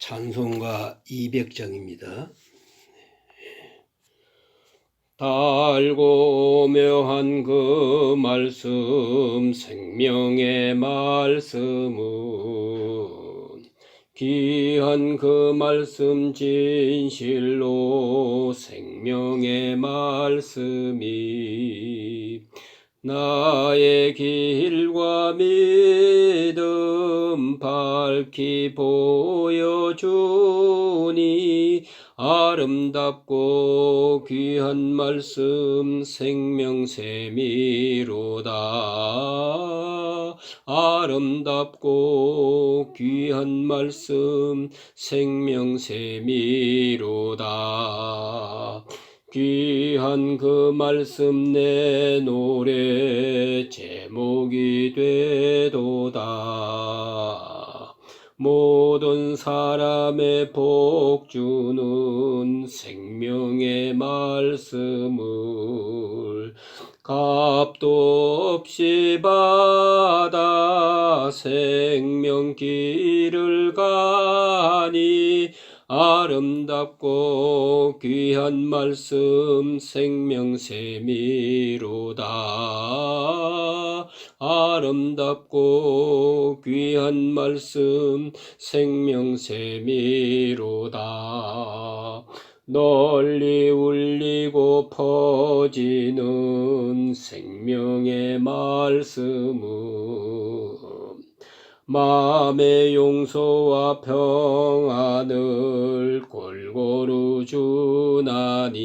찬송가 200장입니다. 달고 묘한 그 말씀, 생명의 말씀은 귀한 그 말씀, 진실로 생명의 말씀이 나의 길과 믿음 밝히 보여주니 아름답고 귀한 말씀 생명샘이로다. 아름답고 귀한 말씀 생명샘이로다. 귀한 그 말씀 내 노래 제목이 되도다. 모든 사람의 복 주는 생명의 말씀을 값도 없이 받아 생명길을 가니 아름답고 귀한 말씀 생명샘이로다. 아름답고 귀한 말씀 생명샘이로다. 널리 울리고 퍼지는 생명의 말씀은 마음의 용서와 평안을 골고루 주나니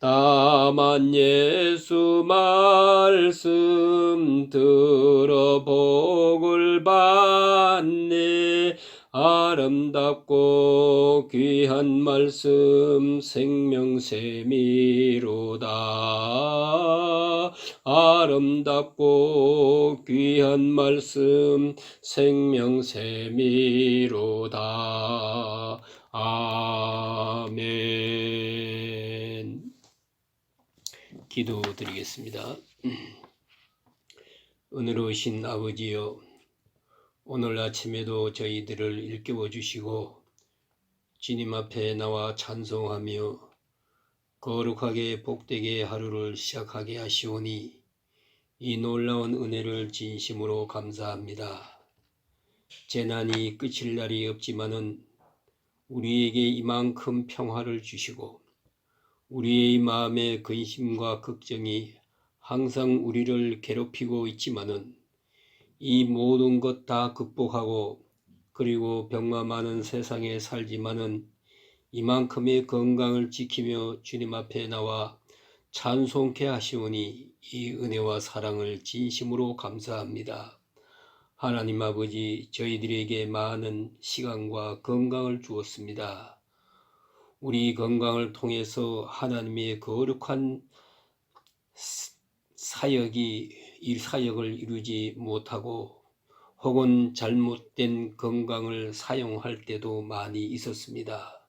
다만 예수 말씀 들어 복을 받네. 아름답고 귀한 말씀 생명샘이로다. 아름답고 귀한 말씀 생명샘이로다. 아멘. 기도드리겠습니다. 은혜로우신 아버지여, 오늘 아침에도 저희들을 일깨워 주시고 주님 앞에 나와 찬송하며 거룩하게 복되게 하루를 시작하게 하시오니 이 놀라운 은혜를 진심으로 감사합니다. 재난이 끝일 날이 없지만은 우리에게 이만큼 평화를 주시고 우리의 마음의 근심과 걱정이 항상 우리를 괴롭히고 있지만은 이 모든 것 다 극복하고 그리고 병마 많은 세상에 살지만은 이만큼의 건강을 지키며 주님 앞에 나와 찬송케 하시오니 이 은혜와 사랑을 진심으로 감사합니다. 하나님 아버지, 저희들에게 많은 시간과 건강을 주었습니다. 우리 건강을 통해서 하나님의 거룩한 사역을 이루지 못하고 혹은 잘못된 건강을 사용할 때도 많이 있었습니다.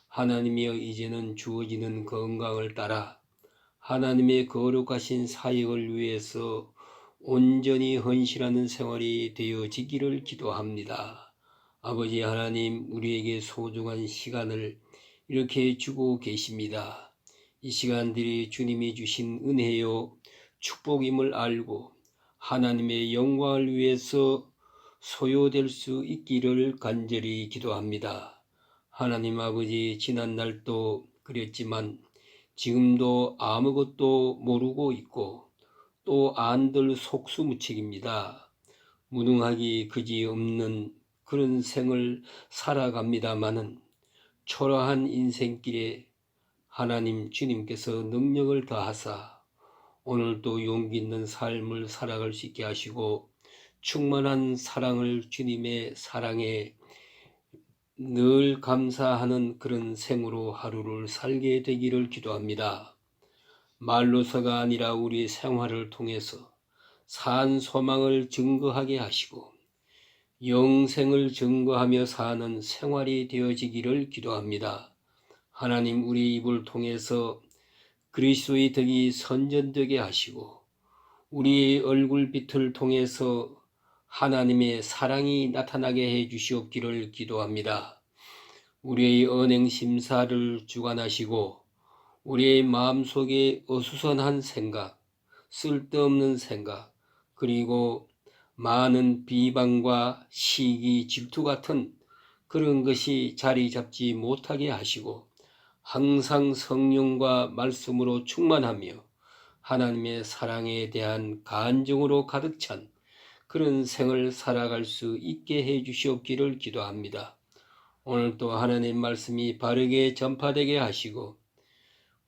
하나님이여, 이제는 주어지는 건강을 따라 하나님의 거룩하신 사역을 위해서 온전히 헌신하는 생활이 되어지기를 기도합니다. 아버지 하나님, 우리에게 소중한 시간을 이렇게 주고 계십니다. 이 시간들이 주님이 주신 은혜요 축복임을 알고 하나님의 영광을 위해서 소요될 수 있기를 간절히 기도합니다. 하나님 아버지, 지난 날도 그랬지만 지금도 아무것도 모르고 있고 또 안들 속수무책입니다. 무능하기 그지없는 그런 생을 살아갑니다마는 초라한 인생길에 하나님 주님께서 능력을 더하사 오늘도 용기 있는 삶을 살아갈 수 있게 하시고 충만한 사랑을, 주님의 사랑에 늘 감사하는 그런 생으로 하루를 살게 되기를 기도합니다. 말로서가 아니라 우리 생활을 통해서 산 소망을 증거하게 하시고 영생을 증거하며 사는 생활이 되어지기를 기도합니다. 하나님, 우리 입을 통해서 그리스도의 덕이 선전되게 하시고 우리의 얼굴빛을 통해서 하나님의 사랑이 나타나게 해 주시옵기를 기도합니다. 우리의 언행 심사를 주관하시고 우리의 마음속에 어수선한 생각, 쓸데없는 생각, 그리고 많은 비방과 시기, 질투 같은 그런 것이 자리 잡지 못하게 하시고 항상 성령과 말씀으로 충만하며 하나님의 사랑에 대한 간증으로 가득 찬 그런 생을 살아갈 수 있게 해 주시옵기를 기도합니다. 오늘도 하나님 말씀이 바르게 전파되게 하시고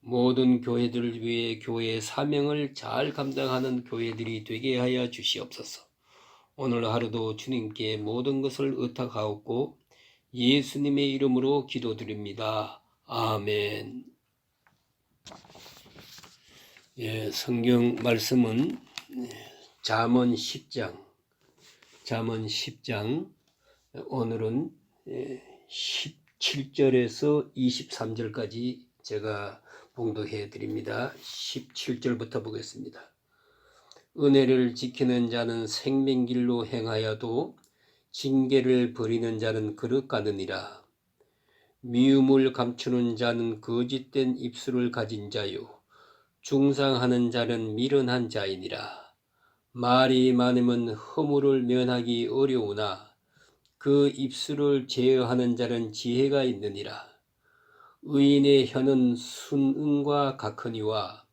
모든 교회들을 위해 교회의 사명을 잘 감당하는 교회들이 되게 하여 주시옵소서. 오늘 하루도 주님께 모든 것을 의탁하옵고 예수님의 이름으로 기도드립니다. 아멘. 예, 성경 말씀은 잠언 10장, 오늘은 17절에서 23절까지 제가 봉독해 드립니다. 17절부터 보겠습니다. 은혜를 지키는 자는 생명길로 행하여도 징계를 버리는 자는 그릇 가느니라. 미움을 감추는 자는 거짓된 입술을 가진 자요 중상하는 자는 미련한 자이니라. 말이 많으면 허물을 면하기 어려우나 그 입술을 제어하는 자는 지혜가 있느니라. 의인의 혀는 순응과 같으니와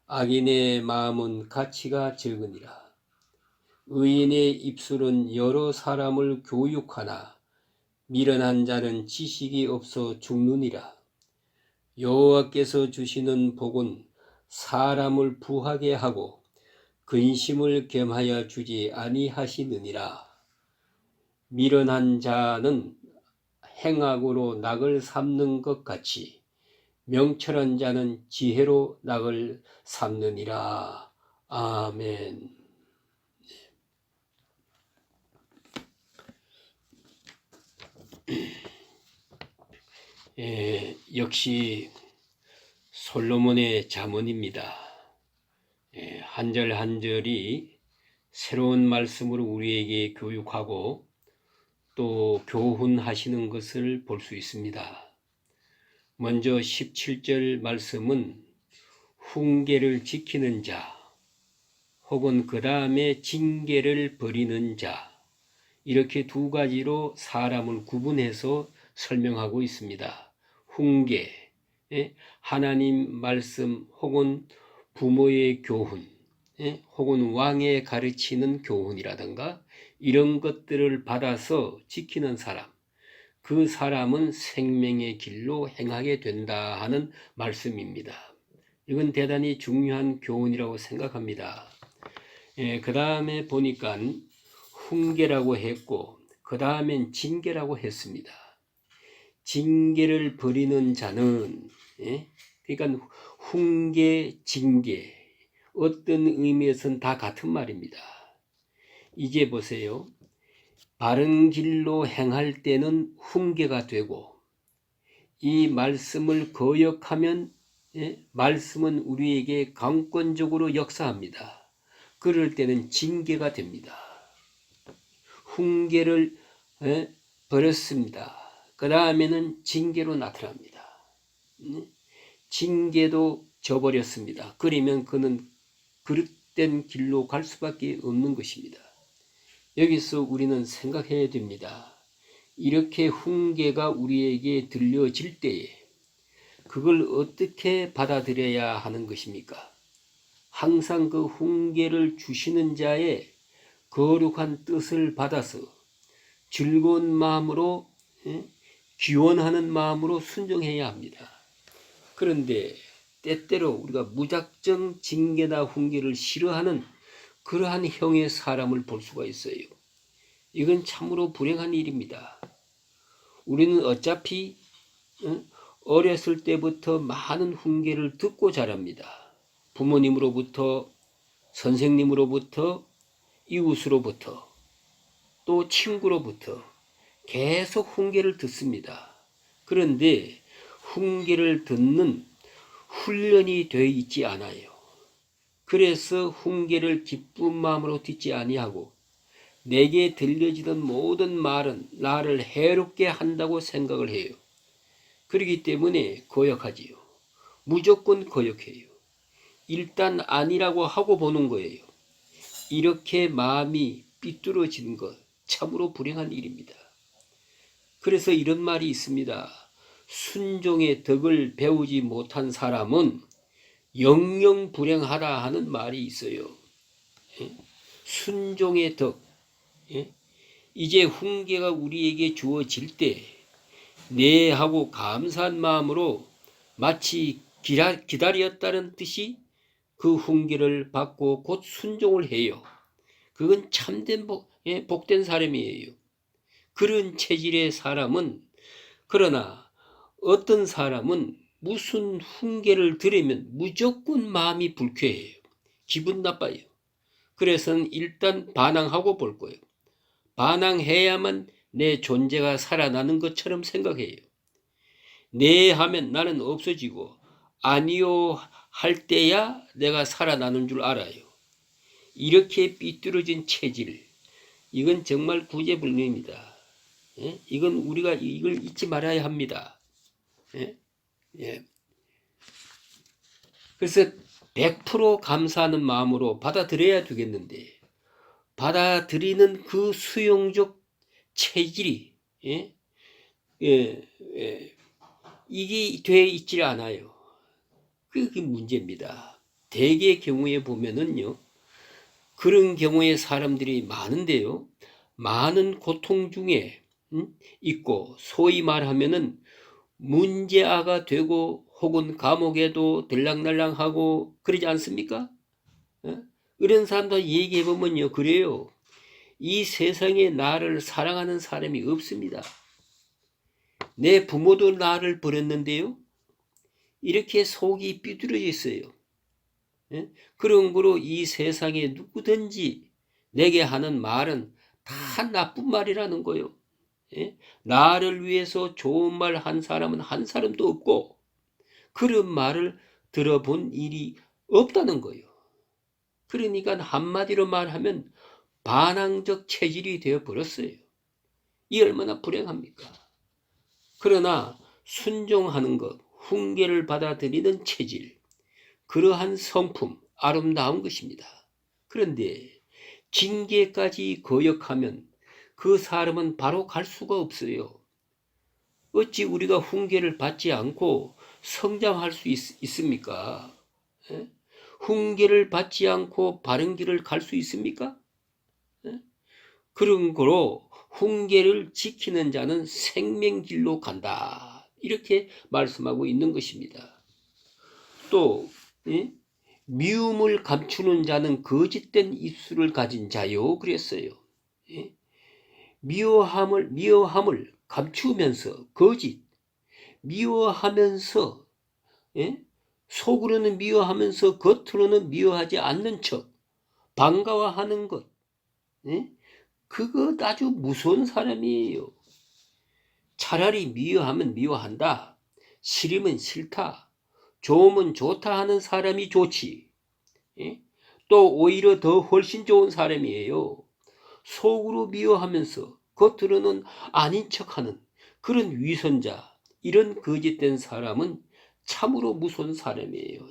악인의 마음은 가치가 적으니라. 의인의 입술은 여러 사람을 교육하나 미련한 자는 지식이 없어 죽느니라. 여호와께서 주시는 복은 사람을 부하게 하고 근심을 겸하여 주지 아니하시느니라. 미련한 자는 행악으로 낙을 삼는 것 같이 명철한 자는 지혜로 낙을 삼느니라. 아멘. 역시 솔로몬의 잠언입니다. 한 절 한 절이 새로운 말씀으로 우리에게 교육하고 또 교훈하시는 것을 볼 수 있습니다. 먼저 17절 말씀은 훈계를 지키는 자 혹은 그 다음에 징계를 버리는 자 이렇게 두 가지로 사람을 구분해서 설명하고 있습니다. 훈계, 하나님 말씀 혹은 부모의 교훈, 혹은 왕의 가르치는 교훈이라든가 이런 것들을 받아서 지키는 사람, 그 사람은 생명의 길로 행하게 된다 하는 말씀입니다. 이건 대단히 중요한 교훈이라고 생각합니다. 그 다음에 보니까 훈계라고 했고 그 다음엔 징계라고 했습니다. 징계를 버리는 자는 그러니까 훈계, 징계 어떤 의미에서는 다 같은 말입니다. 이제 보세요. 바른 길로 행할 때는 훈계가 되고 이 말씀을 거역하면 말씀은 우리에게 강권적으로 역사합니다. 그럴 때는 징계가 됩니다. 훈계를 버렸습니다. 그 다음에는 징계로 나타납니다. 징계도 져버렸습니다. 그러면 그는 그릇된 길로 갈 수밖에 없는 것입니다. 여기서 우리는 생각해야 됩니다. 이렇게 훈계가 우리에게 들려질 때에 그걸 어떻게 받아들여야 하는 것입니까? 항상 그 훈계를 주시는 자의 거룩한 뜻을 받아서 즐거운 마음으로 기원하는 마음으로 순종해야 합니다. 그런데 때때로 우리가 무작정 징계나 훈계를 싫어하는 그러한 형의 사람을 볼 수가 있어요. 이건 참으로 불행한 일입니다. 우리는 어차피 어렸을 때부터 많은 훈계를 듣고 자랍니다. 부모님으로부터, 선생님으로부터, 이웃으로부터, 또 친구로부터 계속 훈계를 듣습니다. 그런데 훈계를 듣는 훈련이 되어 있지 않아요. 그래서 훈계를 기쁜 마음으로 듣지 아니하고 내게 들려지던 모든 말은 나를 해롭게 한다고 생각을 해요. 그렇기 때문에 거역하지요. 무조건 거역해요. 일단 아니라고 하고 보는 거예요. 이렇게 마음이 삐뚤어지는 것 참으로 불행한 일입니다. 그래서 이런 말이 있습니다. 순종의 덕을 배우지 못한 사람은 영영 불행하다 하는 말이 있어요. 순종의 덕. 이제 훈계가 우리에게 주어질 때 네 하고 감사한 마음으로 마치 기다렸다는 뜻이 그 훈계를 받고 곧 순종을 해요. 그건 참된 복된 사람이에요. 그런 체질의 사람은, 그러나 어떤 사람은 무슨 훈계를 들으면 무조건 마음이 불쾌해요. 기분 나빠요. 그래서는 일단 반항하고 볼 거예요. 반항해야만 내 존재가 살아나는 것처럼 생각해요. 네 하면 나는 없어지고 아니요 할 때야 내가 살아나는 줄 알아요. 이렇게 삐뚤어진 체질, 이건 정말 구제불능입니다. 이건 우리가 이걸 잊지 말아야 합니다. 그래서 100% 감사하는 마음으로 받아들여야 되겠는데, 받아들이는 그 수용적 체질이 이게 돼 있질 않아요. 그게 문제입니다. 대개 경우에 보면은요, 그런 경우에 사람들이 많은데요, 많은 고통 중에 있고, 소위 말하면은 문제아가 되고 혹은 감옥에도 들락날락하고 그러지 않습니까? 이런 사람들 얘기해보면요, 그래요. 이 세상에 나를 사랑하는 사람이 없습니다. 내 부모도 나를 버렸는데요, 이렇게 속이 삐뚤어져 있어요. 그런 거로 이 세상에 누구든지 내게 하는 말은 다 나쁜 말이라는 거요. 나를 위해서 좋은 말 한 사람은 한 사람도 없고, 그런 말을 들어본 일이 없다는 거예요. 그러니까 한마디로 말하면 반항적 체질이 되어 버렸어요. 이 얼마나 불행합니까? 그러나 순종하는 것, 훈계를 받아들이는 체질, 그러한 성품, 아름다운 것입니다. 그런데 징계까지 거역하면 그 사람은 바로 갈 수가 없어요. 어찌 우리가 훈계를 받지 않고 성장할 수 있습니까? 훈계를 받지 않고 바른 길을 갈 수 있습니까? 그런 거로 훈계를 지키는 자는 생명길로 간다. 이렇게 말씀하고 있는 것입니다. 또 미움을 감추는 자는 거짓된 입술을 가진 자요, 그랬어요. 미워함을 감추면서 거짓, 미워하면서 속으로는 미워하면서 겉으로는 미워하지 않는 척 반가워하는 것, 그거 아주 무서운 사람이에요. 차라리 미워하면 미워한다, 싫으면 싫다, 좋으면 좋다 하는 사람이 좋지. 또 오히려 더 훨씬 좋은 사람이에요. 속으로 미워하면서 겉으로는 아닌 척하는 그런 위선자, 이런 거짓된 사람은 참으로 무서운 사람이에요.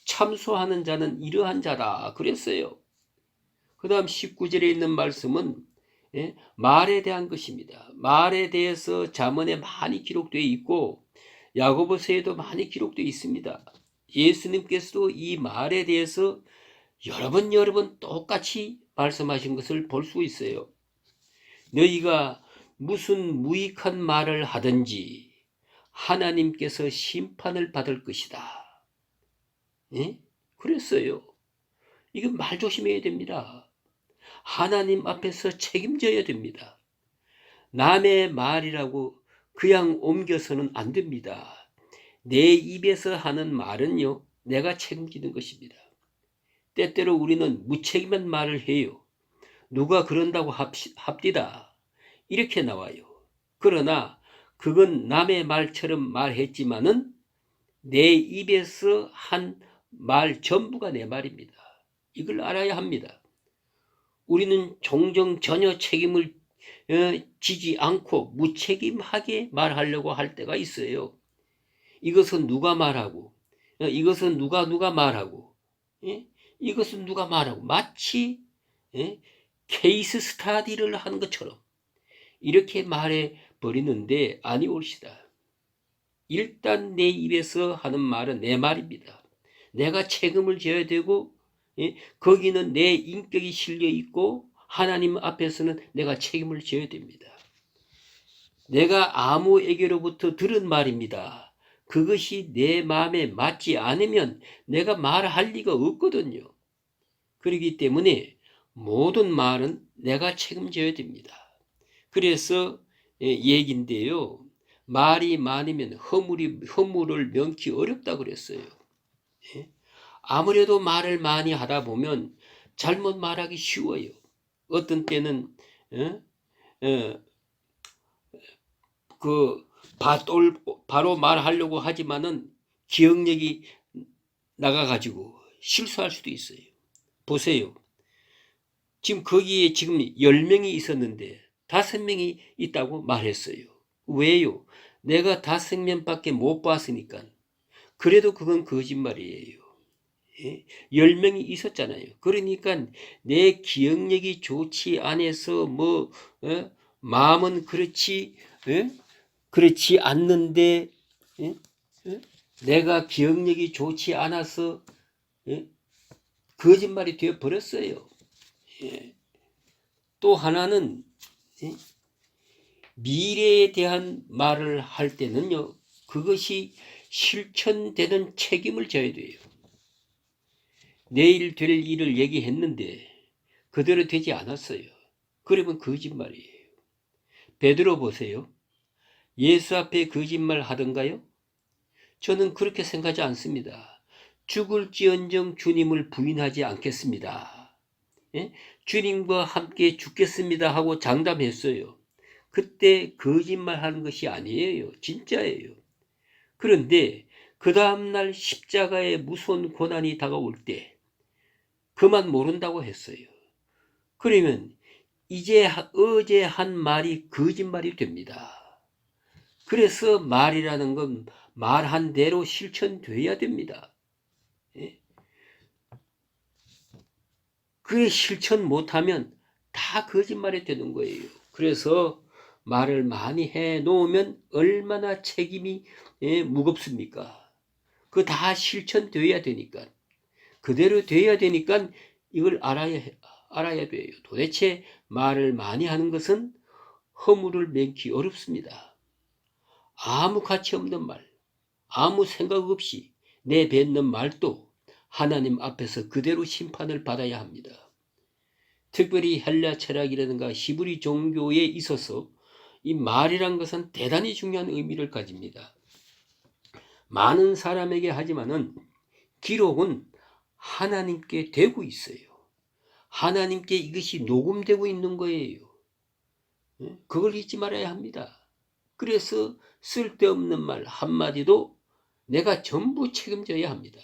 참소하는 자는 이러한 자다 그랬어요. 그 다음 19절에 있는 말씀은 말에 대한 것입니다. 말에 대해서 잠언에 많이 기록되어 있고 야고보서에도 많이 기록되어 있습니다. 예수님께서도 이 말에 대해서 여러 번 똑같이 말씀하신 것을 볼 수 있어요. 너희가 무슨 무익한 말을 하든지 하나님께서 심판을 받을 것이다. 그랬어요. 이건 말 조심해야 됩니다. 하나님 앞에서 책임져야 됩니다. 남의 말이라고 그냥 옮겨서는 안 됩니다. 내 입에서 하는 말은요, 내가 책임지는 것입니다. 때때로 우리는 무책임한 말을 해요. 누가 그런다고 합디다, 이렇게 나와요. 그러나 그건 남의 말처럼 말했지만은 내 입에서 한 말 전부가 내 말입니다. 이걸 알아야 합니다. 우리는 종종 전혀 책임을 지지 않고 무책임하게 말하려고 할 때가 있어요. 이것은 누가 말하고, 이것은 누가 말하고, 예? 이것은 누가 말하고, 마치 케이스 스타디를 하는 것처럼 이렇게 말해 버리는데 아니올시다. 일단 내 입에서 하는 말은 내 말입니다. 내가 책임을 져야 되고, 거기는 내 인격이 실려 있고 하나님 앞에서는 내가 책임을 져야 됩니다. 내가 아무에게로부터 들은 말입니다. 그것이 내 마음에 맞지 않으면 내가 말할 리가 없거든요. 그렇기 때문에 모든 말은 내가 책임져야 됩니다. 그래서 얘기인데요. 말이 많으면 허물을 면키 어렵다 그랬어요. 아무래도 말을 많이 하다 보면 잘못 말하기 쉬워요. 어떤 때는 바로 말하려고 하지만은 기억력이 나가가지고 실수할 수도 있어요. 보세요. 지금 거기에 지금 10명이 있었는데 5명이 있다고 말했어요. 왜요? 내가 5명밖에 못 봤으니까. 그래도 그건 거짓말이에요. 10명이 있었잖아요. 그러니까 내 기억력이 좋지 않아서 마음은 그렇지 않는데 내가 기억력이 좋지 않아서 거짓말이 되어 버렸어요. 또 하나는 미래에 대한 말을 할 때는요, 그것이 실천되는 책임을 져야 돼요. 내일 될 일을 얘기했는데 그대로 되지 않았어요. 그러면 거짓말이에요. 베드로 보세요. 예수 앞에 거짓말 하던가요? 저는 그렇게 생각하지 않습니다. 죽을지언정 주님을 부인하지 않겠습니다. 주님과 함께 죽겠습니다 하고 장담했어요. 그때 거짓말하는 것이 아니에요. 진짜예요. 그런데 그 다음날 십자가의 무서운 고난이 다가올 때 그만 모른다고 했어요. 그러면 이제 어제 한 말이 거짓말이 됩니다. 그래서 말이라는 건 말한 대로 실천돼야 됩니다. 그게 실천 못하면 다 거짓말이 되는 거예요. 그래서 말을 많이 해 놓으면 얼마나 책임이 무겁습니까? 그거 다 실천돼야 되니까. 그대로 돼야 되니까 이걸 알아야 돼요. 도대체 말을 많이 하는 것은 허물을 면키 어렵습니다. 아무 가치 없는 말, 아무 생각 없이 내뱉는 말도 하나님 앞에서 그대로 심판을 받아야 합니다. 특별히 헬라 철학이라든가 히브리 종교에 있어서 이 말이란 것은 대단히 중요한 의미를 가집니다. 많은 사람에게 하지만은 기록은 하나님께 되고 있어요. 하나님께 이것이 녹음되고 있는 거예요. 그걸 잊지 말아야 합니다. 그래서 쓸데없는 말 한마디도 내가 전부 책임져야 합니다.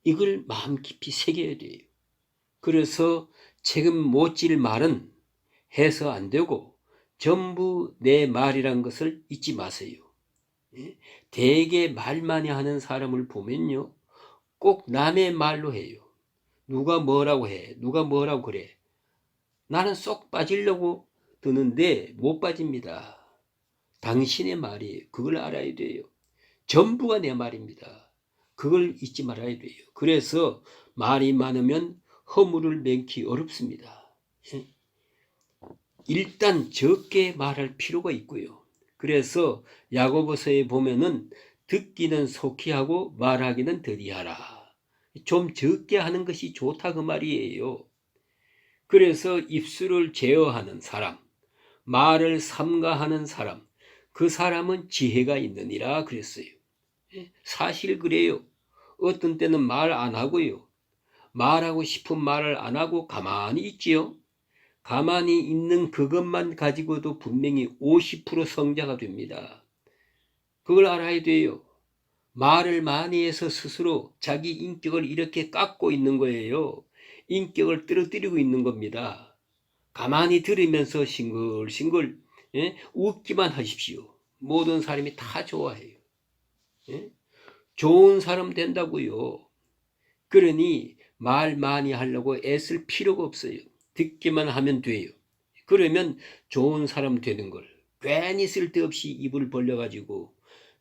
이걸 마음 깊이 새겨야 돼요. 그래서 책임 못 질 말은 해서 안 되고 전부 내 말이란 것을 잊지 마세요. 대개 말 많이 하는 사람을 보면요, 꼭 남의 말로 해요. 누가 뭐라고 해, 누가 뭐라고 그래. 나는 쏙 빠지려고 드는데 못 빠집니다. 당신의 말이에요. 그걸 알아야 돼요. 전부가 내 말입니다. 그걸 잊지 말아야 돼요. 그래서 말이 많으면 허물을 면키 어렵습니다. 일단 적게 말할 필요가 있고요. 그래서 야고보서에 보면은 듣기는 속히 하고 말하기는 더디하라. 좀 적게 하는 것이 좋다 그 말이에요. 그래서 입술을 제어하는 사람, 말을 삼가하는 사람, 그 사람은 지혜가 있느니라 그랬어요. 사실 그래요. 어떤 때는 말 안 하고요. 말하고 싶은 말을 안 하고 가만히 있지요. 가만히 있는 그것만 가지고도 분명히 50% 성자가 됩니다. 그걸 알아야 돼요. 말을 많이 해서 스스로 자기 인격을 이렇게 깎고 있는 거예요. 인격을 떨어뜨리고 있는 겁니다. 가만히 들으면서 싱글싱글 웃기만 하십시오. 모든 사람이 다 좋아해요. 좋은 사람 된다고요. 그러니 말 많이 하려고 애쓸 필요가 없어요. 듣기만 하면 돼요. 그러면 좋은 사람 되는 걸 괜히 쓸데없이 입을 벌려가지고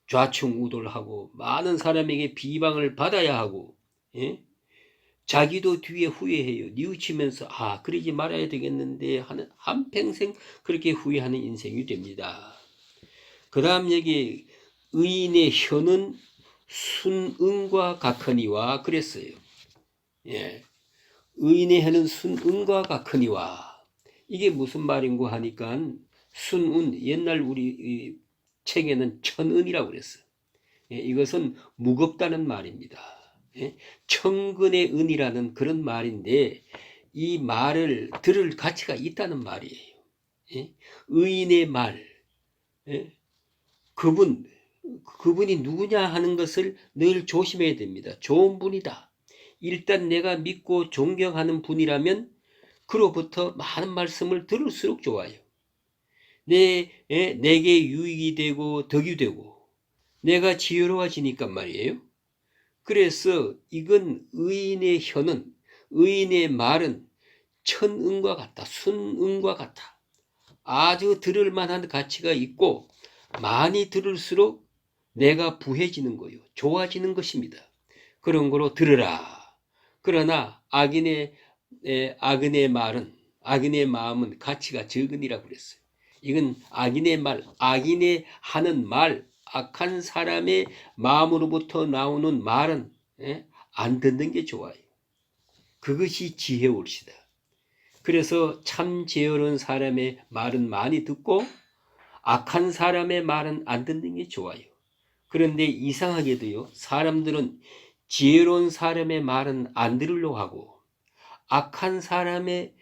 좌충우돌하고 많은 사람에게 비방을 받아야 하고 자기도 뒤에 후회해요. 뉘우치면서 그러지 말아야 되겠는데 하는 한평생 그렇게 후회하는 인생이 됩니다. 그 다음 여기 의인의 혀는 순응과 같으니와 그랬어요. 의인의 혀는 순응과 같으니와 이게 무슨 말인고 하니까 순은 옛날 우리 책에는 천은이라고 그랬어요. 이것은 무겁다는 말입니다. 천근의 은이라는 그런 말인데 이 말을 들을 가치가 있다는 말이에요. 의인의 말, 그분이 누구냐 하는 것을 늘 조심해야 됩니다. 좋은 분이다. 일단 내가 믿고 존경하는 분이라면 그로부터 많은 말씀을 들을수록 좋아요. 내게 유익이 되고 덕이 되고 내가 지혜로워지니까 말이에요. 그래서 이건 의인의 혀는 의인의 말은 천은과 같다. 순은과 같다. 아주 들을 만한 가치가 있고 많이 들을수록 내가 부해지는 거요. 좋아지는 것입니다. 그런 거로 들으라. 그러나 악인의 마음은 가치가 적으니라고 그랬어요. 이건 악인의 말, 악인의 하는 말, 악한 사람의 마음으로부터 나오는 말은 안 듣는 게 좋아요. 그것이 지혜올시다. 그래서 참 지혜로운 사람의 말은 많이 듣고 악한 사람의 말은 안 듣는 게 좋아요. 그런데 이상하게도요, 사람들은 지혜로운 사람의 말은 안 들으려고 하고 악한 사람의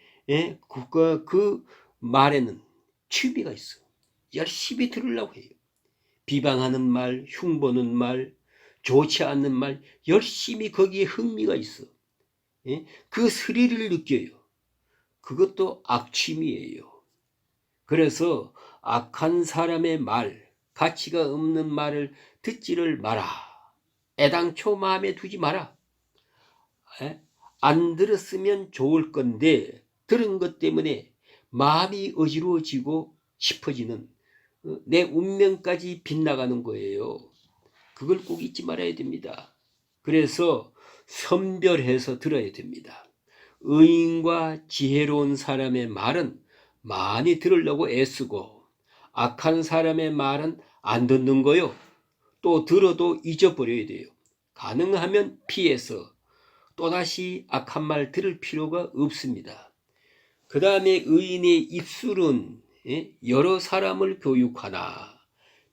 그 말에는 취미가 있어. 열심히 들으려고 해요. 비방하는 말, 흉보는 말, 좋지 않는 말, 열심히 거기에 흥미가 있어. 그 스릴을 느껴요. 그것도 악취미예요. 그래서 악한 사람의 말, 가치가 없는 말을 듣지를 마라. 애당초 마음에 두지 마라. 안 들었으면 좋을 건데 들은 것 때문에 마음이 어지러워지고 싶어지는 내 운명까지 빗나가는 거예요. 그걸 꼭 잊지 말아야 됩니다. 그래서 선별해서 들어야 됩니다. 의인과 지혜로운 사람의 말은 많이 들으려고 애쓰고 악한 사람의 말은 안 듣는 거요. 또 들어도 잊어버려야 돼요. 가능하면 피해서 또다시 악한 말 들을 필요가 없습니다. 그 다음에 의인의 입술은 여러 사람을 교육하나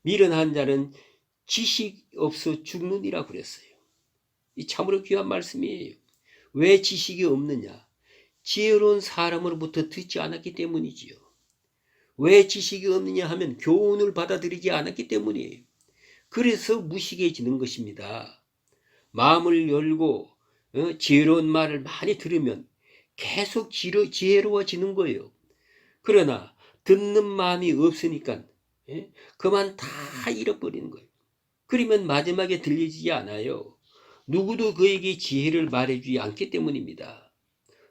미련한 자는 지식 없어 죽느니라 그랬어요. 이 참으로 귀한 말씀이에요. 왜 지식이 없느냐? 지혜로운 사람으로부터 듣지 않았기 때문이지요. 왜 지식이 없느냐 하면 교훈을 받아들이지 않았기 때문이에요. 그래서 무식해지는 것입니다. 마음을 열고 지혜로운 말을 많이 들으면 계속 지혜로워지는 거예요. 그러나 듣는 마음이 없으니까 그만 다 잃어버리는 거예요. 그러면 마지막에 들리지 않아요. 누구도 그에게 지혜를 말해주지 않기 때문입니다.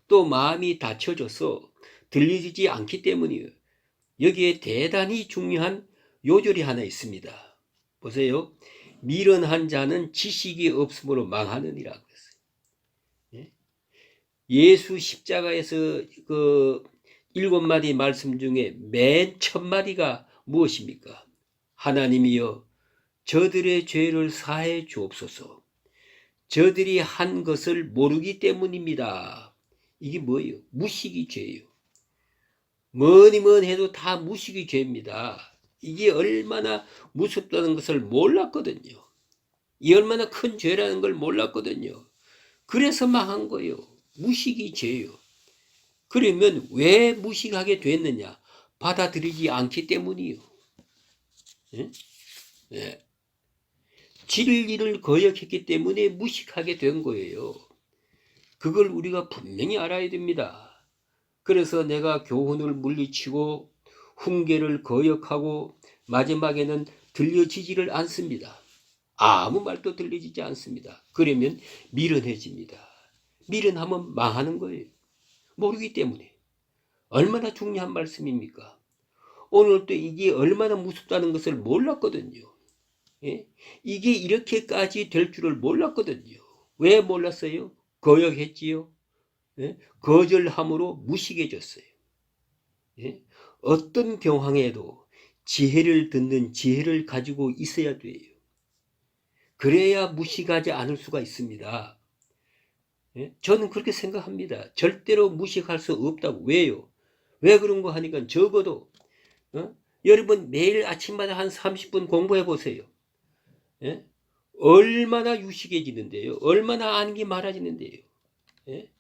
또 마음이 닫혀져서 들리지 않기 때문이에요. 여기에 대단히 중요한 요절이 하나 있습니다. 보세요. 미련한 자는 지식이 없으므로 망하느니라 그랬어요. 예수 십자가에서 그 7마디 말씀 중에 맨 첫 마디가 무엇입니까? 하나님이여 저들의 죄를 사해 주옵소서. 저들이 한 것을 모르기 때문입니다. 이게 뭐예요? 무식이 죄예요. 뭐니 해도 다 무식이 죄입니다. 이게 얼마나 무섭다는 것을 몰랐거든요. 이 얼마나 큰 죄라는 걸 몰랐거든요. 그래서 망한 거예요. 무식이 죄예요. 그러면 왜 무식하게 됐느냐? 받아들이지 않기 때문이요. 진리를 거역했기 때문에 무식하게 된 거예요. 그걸 우리가 분명히 알아야 됩니다. 그래서 내가 교훈을 물리치고 훈계를 거역하고 마지막에는 들려지지를 않습니다. 아무 말도 들려지지 않습니다. 그러면 미련해집니다. 미련하면 망하는 거예요. 모르기 때문에. 얼마나 중요한 말씀입니까? 오늘 또 이게 얼마나 무섭다는 것을 몰랐거든요. 예? 이게 이렇게까지 될 줄을 몰랐거든요. 왜 몰랐어요? 거역했지요. 예? 거절함으로 무식해졌어요. 예? 어떤 경황에도 지혜를 듣는 지혜를 가지고 있어야 돼요. 그래야 무식하지 않을 수가 있습니다. 예? 저는 그렇게 생각합니다. 절대로 무식할 수 없다고. 왜요? 왜 그런가 하니까 적어도 여러분 매일 아침마다 한 30분 공부해 보세요. 예? 얼마나 유식해지는데요. 얼마나 아는 게 많아지는데요. 예?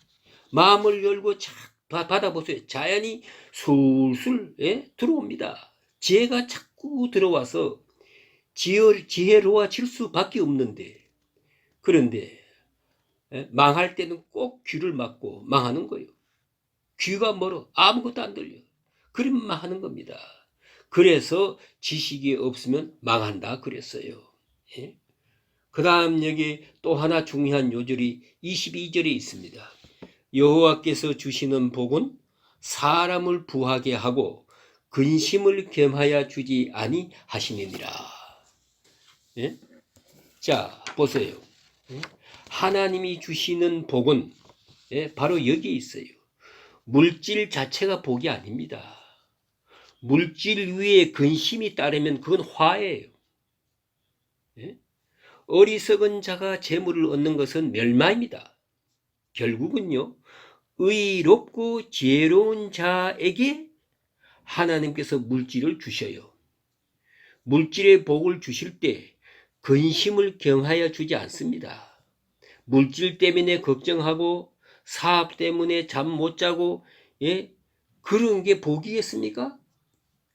마음을 열고 착 받아보세요. 자연히 술술 들어옵니다. 지혜가 자꾸 들어와서 지혜로워질 수밖에 없는데, 그런데 망할 때는 꼭 귀를 막고 망하는 거예요. 귀가 멀어 아무것도 안 들려. 그러면 망하는 겁니다. 그래서 지식이 없으면 망한다 그랬어요. 예? 그 다음 여기 또 하나 중요한 요절이 22절에 있습니다. 여호와께서 주시는 복은 사람을 부하게 하고 근심을 겸하여 주지 아니하시느니라. 예? 자 보세요. 하나님이 주시는 복은 바로 여기에 있어요. 물질 자체가 복이 아닙니다. 물질 위에 근심이 따르면 그건 화예요. 어리석은 자가 재물을 얻는 것은 멸망입니다. 결국은요, 의롭고 지혜로운 자에게 하나님께서 물질을 주셔요. 물질의 복을 주실 때 근심을 경하여 주지 않습니다. 물질 때문에 걱정하고 사업 때문에 잠 못 자고 그런 게 복이겠습니까?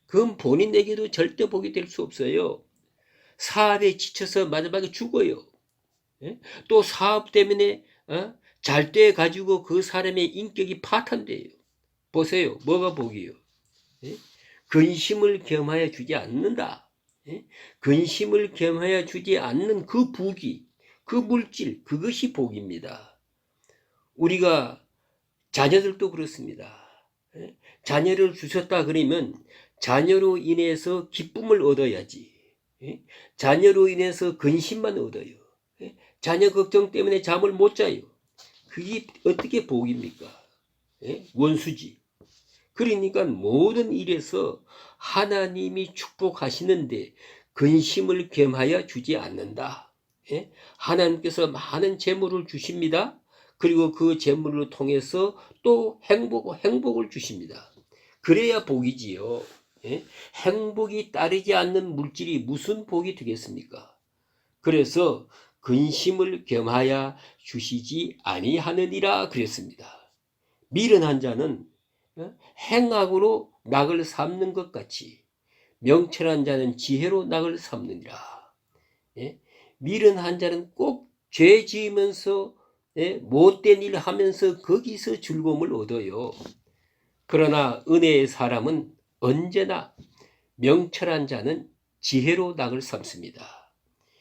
그건 본인에게도 절대 복이 될 수 없어요. 사업에 지쳐서 마지막에 죽어요. 또 사업 때문에 잘 돼 가지고 그 사람의 인격이 파탄돼요. 보세요. 뭐가 복이요? 근심을 겸하여 주지 않는다. 근심을 겸하여 주지 않는 그 부귀, 그 물질, 그것이 복입니다. 우리가 자녀들도 그렇습니다. 자녀를 주셨다 그러면 자녀로 인해서 기쁨을 얻어야지. 자녀로 인해서 근심만 얻어요. 자녀 걱정 때문에 잠을 못 자요. 그게 어떻게 복입니까? 원수지. 그러니까 모든 일에서 하나님이 축복하시는데 근심을 겸하여 주지 않는다. 하나님께서 많은 재물을 주십니다. 그리고 그 재물을 통해서 또 행복을 주십니다. 그래야 복이지요. 행복이 따르지 않는 물질이 무슨 복이 되겠습니까? 그래서 근심을 겸하여 주시지 아니하느니라 그랬습니다. 미련한 자는 행악으로 낙을 삼는 것 같이 명철한 자는 지혜로 낙을 삼느니라. 미련한 자는 꼭 죄 지으면서 못된 일 하면서 거기서 즐거움을 얻어요. 그러나 은혜의 사람은 언제나 명철한 자는 지혜로 낙을 삼습니다.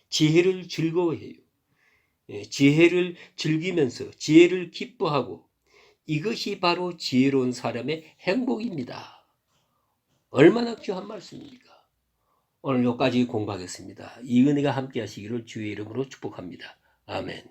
지혜를 즐거워해요. 지혜를 즐기면서 지혜를 기뻐하고 이것이 바로 지혜로운 사람의 행복입니다. 얼마나 귀한 말씀입니까? 오늘 여기까지 공부하겠습니다. 이 은혜가 함께 하시기를 주의 이름으로 축복합니다. 아멘.